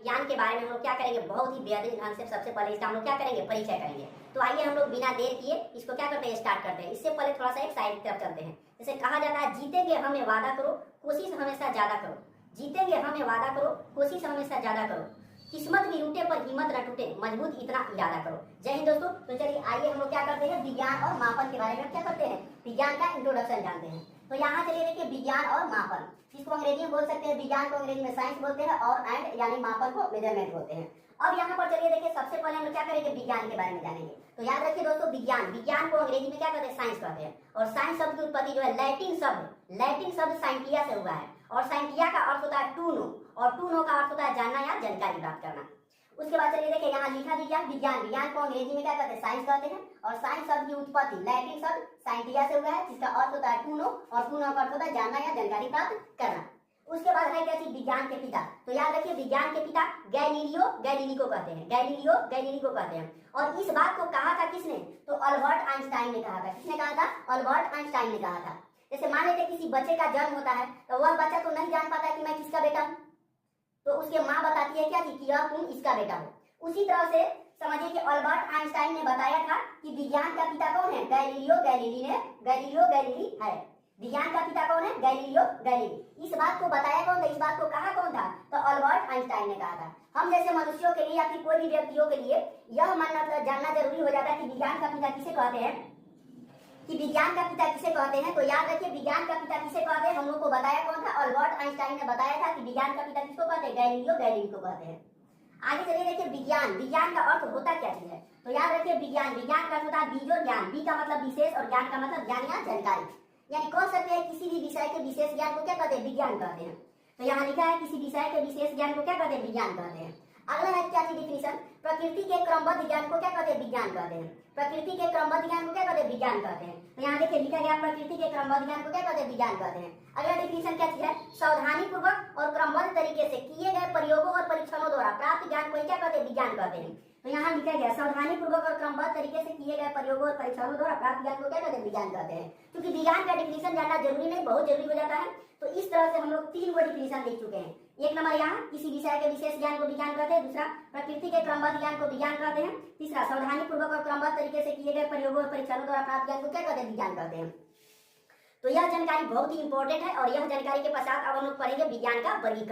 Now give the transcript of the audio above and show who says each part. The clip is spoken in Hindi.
Speaker 1: विज्ञान के बारे में हम लोग क्या करेंगे, बहुत ही बेहतरीन ढंग से सबसे पहले इसका हम लोग क्या करेंगे, परिचय करेंगे। तो आइए हम लोग बिना देर किए इसको क्या करते हैं, स्टार्ट करते हैं। इससे पहले थोड़ा सा एक साइड की तरफ चलते हैं। जैसे कहा जाता है, जीतेंगे हमें वादा करो, कोशिश हमेशा ज्यादा करो। जीतेंगे हमें वादा करो, कोशिश हमेशा ज्यादा करो। किस्मत भी रूठे पर हिम्मत न टूटे, मजबूत इतना इरादा करो। जय हिंद दोस्तों। तो चलिए आइए हम लोग क्या करते हैं, विज्ञान और मापन के बारे में क्या करते हैं, विज्ञान का इंट्रोडक्शन जानते हैं। तो यहाँ चलिए देखिए, विज्ञान और मापन, जिसको अंग्रेजी में बोल सकते हैं, विज्ञान को अंग्रेजी में साइंस बोलते हैं और एंड यानी मापन को मेजरमेंट बोलते हैं। अब यहाँ पर चलिए देखिए, सबसे पहले हम लोग क्या करेंगे, विज्ञान के बारे में जानेंगे। तो याद रखिए दोस्तों, विज्ञान को अंग्रेजी में क्या कहते हैं, साइंस कहते हैं। और साइंस शब्द की उत्पत्ति जो है लैटिन शब्द साइंटिया से हुआ है। और साइंटिया का अर्थ होता है टू नो, और टू नो का अर्थ होता है जानना या जानकारी प्राप्त करना। उसके बाद चलिए देखिए, यहाँ लिखा विज्ञान को अंग्रेजी में क्या कहते हैं, साइंस कहते हैं। और साइंस शब्द की उत्पत्ति लैटिन शब्द साइंटिया से हुआ है, जिसका अर्थ होता है टू नो, और टू नो का अर्थ होता है जानना या जानकारी प्राप्त करना। उसके बाद है क्या चीज, विज्ञान के पिता। तो याद रखिए, विज्ञान के पिता गैलीलियो गैलीली को कहते हैं। और इस बात को कहा था किसने, तो अल्बर्ट आइंस्टाइन ने कहा था। किसने कहा था, अल्बर्ट आइंस्टाइन ने कहा था। जैसे मान लेते किसी बच्चे का जन्म होता है, तो वह बच्चा तो नहीं जान पाता कि मैं किसका बेटा हूँ, तो उसके माँ बताती है क्या कि यह तुम इसका बेटा हो। उसी तरह से समझिए कि अल्बर्ट आइंस्टाइन ने बताया था कि विज्ञान का पिता कौन है, गैलीलियो गैलीली है। विज्ञान का पिता कौन है, गैलीलियो गैलीली। इस बात को बताया कौन था, इस बात को कहा कौन था, तो अल्बर्ट आइंस्टाइन ने कहा था। हम जैसे मनुष्यों के लिए या फिर कोई भी व्यक्तियों के लिए यह मानना जानना जरूरी हो जाता है कि विज्ञान का पिता किसे कहते हैं, तो याद रखिए, विज्ञान का पिता किसे कहते हैं, हम लोग को बताया कौन था, अल्बर्ट आइंस्टाइन ने बताया था कि विज्ञान का पिता किसको कहते हैं, गैलीलियो गैलीली को कहते हैं। आगे चलिए देखिए, विज्ञान का अर्थ होता क्या चीज है। तो याद रखिए, विज्ञान का अर्थ होता है बीज और ज्ञान। बी का मतलब विशेष और ज्ञान का मतलब ज्ञान या जानकारी। यानी कह सकते हैं किसी भी विषय के विशेष ज्ञान को क्या कहते हैं, विज्ञान कहते हैं। तो यहाँ लिखा है, किसी विषय के विशेष ज्ञान को क्या कहते हैं, विज्ञान कहते हैं। अगला है क्या चीज, डिफिनीशन। प्रकृति के क्रमबद्ध ज्ञान को क्या कहते हैं, विज्ञान कहते हैं। प्रकृति के क्रमबद्ध ज्ञान को क्या कहते हैं, विज्ञान कहते हैं। तो यहाँ देखिए लिखा गया, प्रकृति के क्रमबद्ध ज्ञान को क्या कहते हैं, विज्ञान कहते हैं। अगला डिफिनीशन क्या चीज है, सावधानी पूर्वक और क्रमबद्ध तरीके से किए गए प्रयोगों और परीक्षणों द्वारा प्राप्त ज्ञान को क्या कहते हैं, विज्ञान कहते हैं। तो यहाँ लिखा गया, सावधानी पूर्वक और क्रमबद्ध तरीके से किए गए प्रयोगों और परीक्षणों द्वारा प्राप्त ज्ञान को क्या कहते हैं, विज्ञान कहते हैं। क्योंकि विज्ञान का डिफिनीशन जानना जरूरी नहीं, बहुत जरूरी हो जाता है। तो इस तरह से हम लोग 3 गो डिफिनीशन लिख चुके हैं। एक नंबर यहाँ किसी विषय के विशेष ज्ञान को विज्ञान कहते हैं, दूसरा प्रकृति के क्रमबद्ध ज्ञान को विज्ञान कहते हैं, तीसरा सावधानी पूर्वक और क्रमबद्ध तरीके से किए गए प्रयोगों और परीक्षणों द्वारा प्राप्त ज्ञान को क्या कहते हैं, विज्ञान कहते हैं। तो यह जानकारी बहुत ही इंपॉर्टेंट है, और यह जानकारी के पश्चात अब हम लोग पढ़ेंगे विज्ञान का वर्गीकरण।